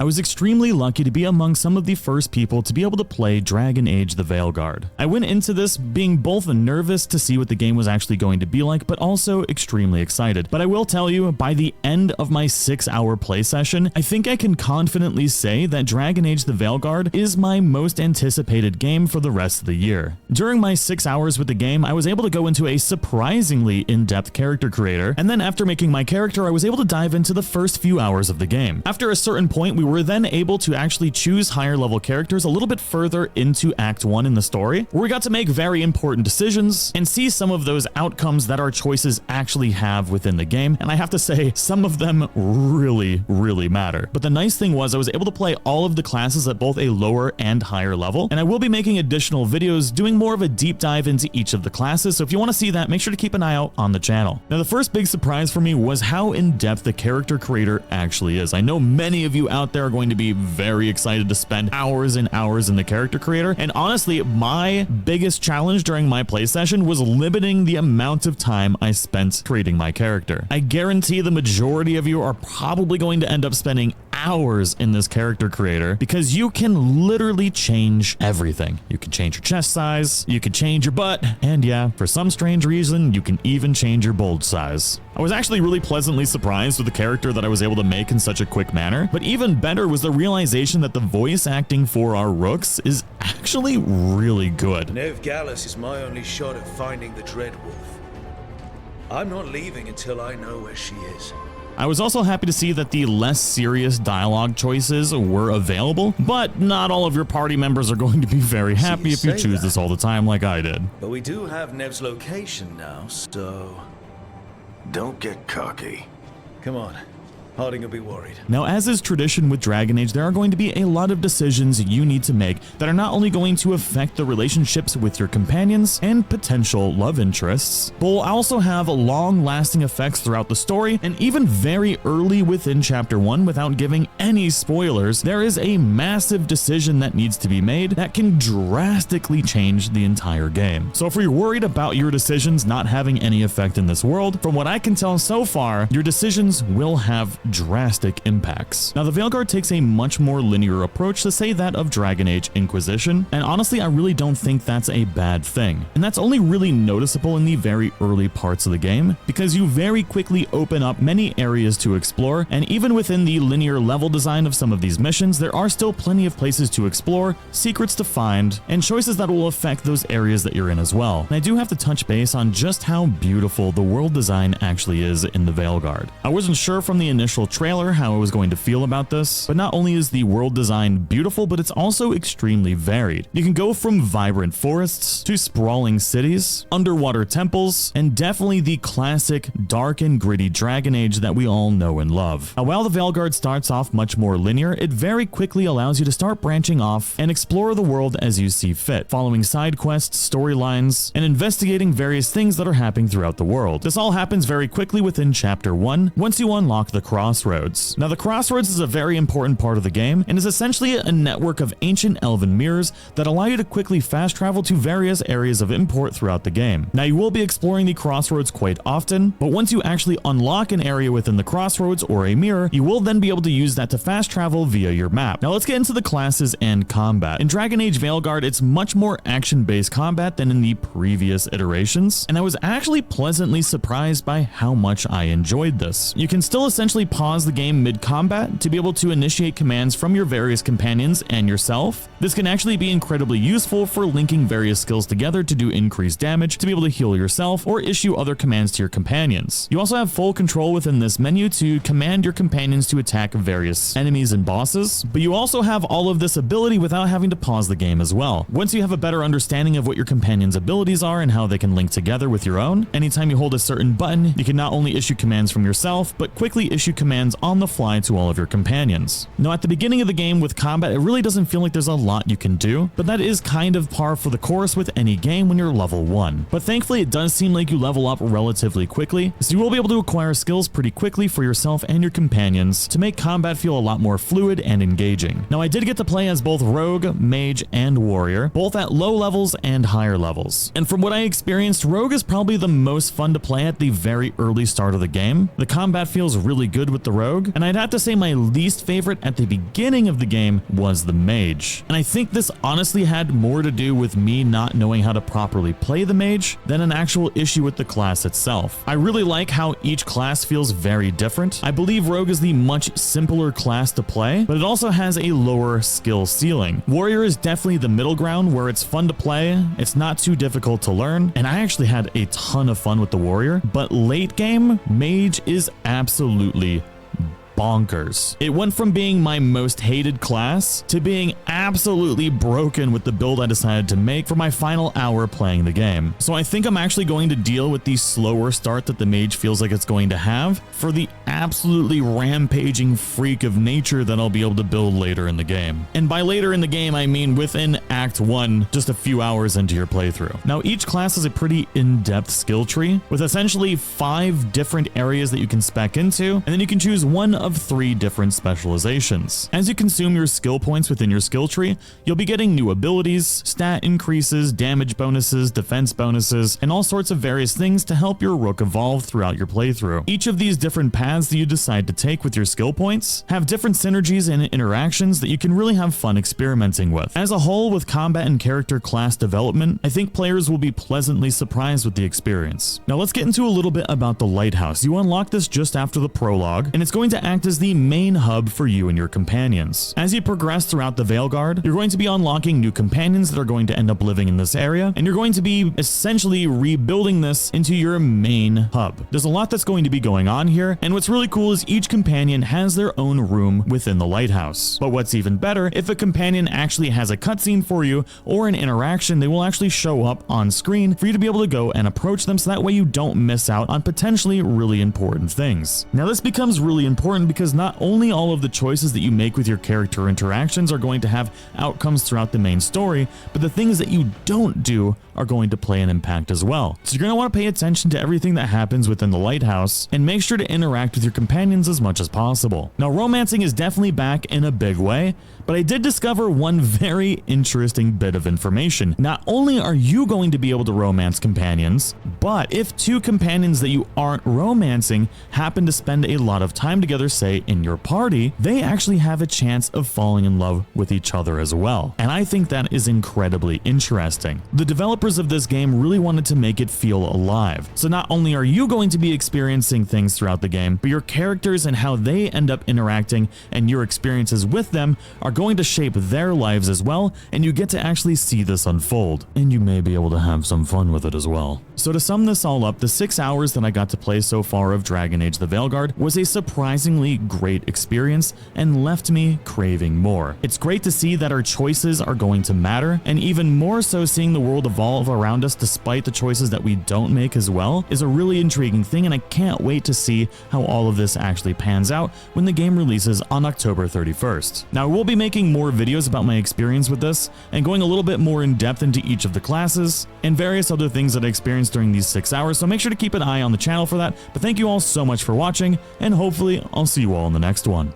I was extremely lucky to be among some of the first people to be able to play Dragon Age the Veilguard. I went into this being both nervous to see what the game was actually going to be like, but also extremely excited. But I will tell you, by the end of my 6-hour play session, I think I can confidently say that Dragon Age the Veilguard is my most anticipated game for the rest of the year. During my 6 hours with the game, I was able to go into a surprisingly in-depth character creator, and then after making my character, I was able to dive into the first few hours of the game. After a certain point, we were then able to actually choose higher level characters a little bit further into Act 1 in the story, where we got to make very important decisions and see some of those outcomes that our choices actually have within the game, and I have to say, some of them really matter. But the nice thing was I was able to play all of the classes at both a lower and higher level, and I will be making additional videos doing more of a deep dive into each of the classes, so if you want to see that, make sure to keep an eye out on the channel. Now, the first big surprise for me was how in-depth the character creator actually is. I know many of you out there are going to be very excited to spend hours and hours in the character creator, and honestly, my biggest challenge during my play session was limiting the amount of time I spent creating my character. I guarantee the majority of you are probably going to end up spending hours in this character creator because you can literally change everything. You can change your chest size, you can change your butt, and yeah, for some strange reason, you can even change your bulge size. I was actually really pleasantly surprised with the character that I was able to make in such a quick manner, but even better was the realization that the voice acting for our rooks is actually really good. Nev Gallus is my only shot at finding the Dreadwolf. I'm not leaving until I know where she is. I was also happy to see that the less serious dialogue choices were available, but not all of your party members are going to be very happy if you choose this all the time like I did. But we do have Nev's location now, so... Don't get cocky. Come on. Harding will be worried. Now, as is tradition with Dragon Age, there are going to be a lot of decisions you need to make that are not only going to affect the relationships with your companions and potential love interests, but will also have long-lasting effects throughout the story, and even very early within Chapter 1, without giving any spoilers, there is a massive decision that needs to be made that can drastically change the entire game. So if you're worried about your decisions not having any effect in this world, from what I can tell so far, your decisions will have drastic impacts. Now, the Veilguard takes a much more linear approach to say that of Dragon Age Inquisition, and honestly, I really don't think that's a bad thing. And that's only really noticeable in the very early parts of the game, because you very quickly open up many areas to explore, and even within the linear level design of some of these missions, there are still plenty of places to explore, secrets to find, and choices that will affect those areas that you're in as well. And I do have to touch base on just how beautiful the world design actually is in the Veilguard. I wasn't sure from the initial trailer how I was going to feel about this, but not only is the world design beautiful, but it's also extremely varied. You can go from vibrant forests to sprawling cities, underwater temples, and definitely the classic dark and gritty Dragon Age that we all know and love. Now, while the Veilguard starts off much more linear, it very quickly allows you to start branching off and explore the world as you see fit, following side quests, storylines, and investigating various things that are happening throughout the world. This all happens very quickly within Chapter 1 once you unlock the Crossroads. Now, the Crossroads is a very important part of the game and is essentially a network of ancient elven mirrors that allow you to quickly fast travel to various areas of import throughout the game. Now, you will be exploring the Crossroads quite often, but once you actually unlock an area within the Crossroads or a mirror, you will then be able to use that to fast travel via your map. Now, let's get into the classes and combat. In Dragon Age Veilguard, it's much more action-based combat than in the previous iterations, and I was actually pleasantly surprised by how much I enjoyed this. You can still essentially pause the game mid-combat to be able to initiate commands from your various companions and yourself. This can actually be incredibly useful for linking various skills together to do increased damage, to be able to heal yourself, or issue other commands to your companions. You also have full control within this menu to command your companions to attack various enemies and bosses, but you also have all of this ability without having to pause the game as well. Once you have a better understanding of what your companions' abilities are and how they can link together with your own, anytime you hold a certain button, you can not only issue commands from yourself, but quickly issue commands on the fly to all of your companions. Now, at the beginning of the game with combat, it really doesn't feel like there's a lot you can do, but that is kind of par for the course with any game when you're level 1. But thankfully, it does seem like you level up relatively quickly, so you will be able to acquire skills pretty quickly for yourself and your companions to make combat feel a lot more fluid and engaging. Now, I did get to play as both rogue, mage, and warrior, both at low levels and higher levels. And from what I experienced, rogue is probably the most fun to play at the very early start of the game. The combat feels really good started with the rogue, and I'd have to say my least favorite at the beginning of the game was the mage. And I think this honestly had more to do with me not knowing how to properly play the mage than an actual issue with the class itself. I really like how each class feels very different. I believe rogue is the much simpler class to play, but it also has a lower skill ceiling. Warrior is definitely the middle ground where it's fun to play, it's not too difficult to learn, and I actually had a ton of fun with the warrior, but late game, mage is absolutely bonkers. It went from being my most hated class to being absolutely broken with the build I decided to make for my final hour playing the game. So I think I'm actually going to deal with the slower start that the mage feels like it's going to have for the absolutely rampaging freak of nature that I'll be able to build later in the game. And by later in the game, I mean within Act 1, just a few hours into your playthrough. Now, each class has a pretty in-depth skill tree with essentially 5 different areas that you can spec into, and then you can choose one of 3 different specializations. As you consume your skill points within your skill tree, you'll be getting new abilities, stat increases, damage bonuses, defense bonuses, and all sorts of various things to help your rook evolve throughout your playthrough. Each of these different paths that you decide to take with your skill points have different synergies and interactions that you can really have fun experimenting with. As a whole, with combat and character class development, I think players will be pleasantly surprised with the experience. Now let's get into a little bit about the lighthouse. You unlock this just after the prologue, and it's going to act as the main hub for you and your companions. As you progress throughout the Veilguard, you're going to be unlocking new companions that are going to end up living in this area, and you're going to be essentially rebuilding this into your main hub. There's a lot that's going to be going on here, and what's really cool is each companion has their own room within the lighthouse. But what's even better, if a companion actually has a cutscene for you or an interaction, they will actually show up on screen for you to be able to go and approach them, so that way you don't miss out on potentially really important things. Now this becomes really important because not only all of the choices that you make with your character interactions are going to have outcomes throughout the main story, but the things that you don't do are going to play an impact as well. So you're going to want to pay attention to everything that happens within the lighthouse and make sure to interact with your companions as much as possible. Now, romancing is definitely back in a big way, but I did discover one very interesting bit of information. Not only are you going to be able to romance companions, but if 2 companions that you aren't romancing happen to spend a lot of time together, say in your party, they actually have a chance of falling in love with each other as well. And I think that is incredibly interesting. The developers of this game really wanted to make it feel alive. So not only are you going to be experiencing things throughout the game, but your characters and how they end up interacting and your experiences with them are going to shape their lives as well, and you get to actually see this unfold. And you may be able to have some fun with it as well. So to sum this all up, the 6 hours that I got to play so far of Dragon Age the Veilguard was a surprisingly great experience and left me craving more. It's great to see that our choices are going to matter, and even more so seeing the world evolve around us despite the choices that we don't make as well is a really intriguing thing, and I can't wait to see how all of this actually pans out when the game releases on October 31st. Now, we'll be making more videos about my experience with this and going a little bit more in depth into each of the classes and various other things that I experienced during these 6 hours, so make sure to keep an eye on the channel for that. But thank you all so much for watching, and hopefully I'll see you all in the next one.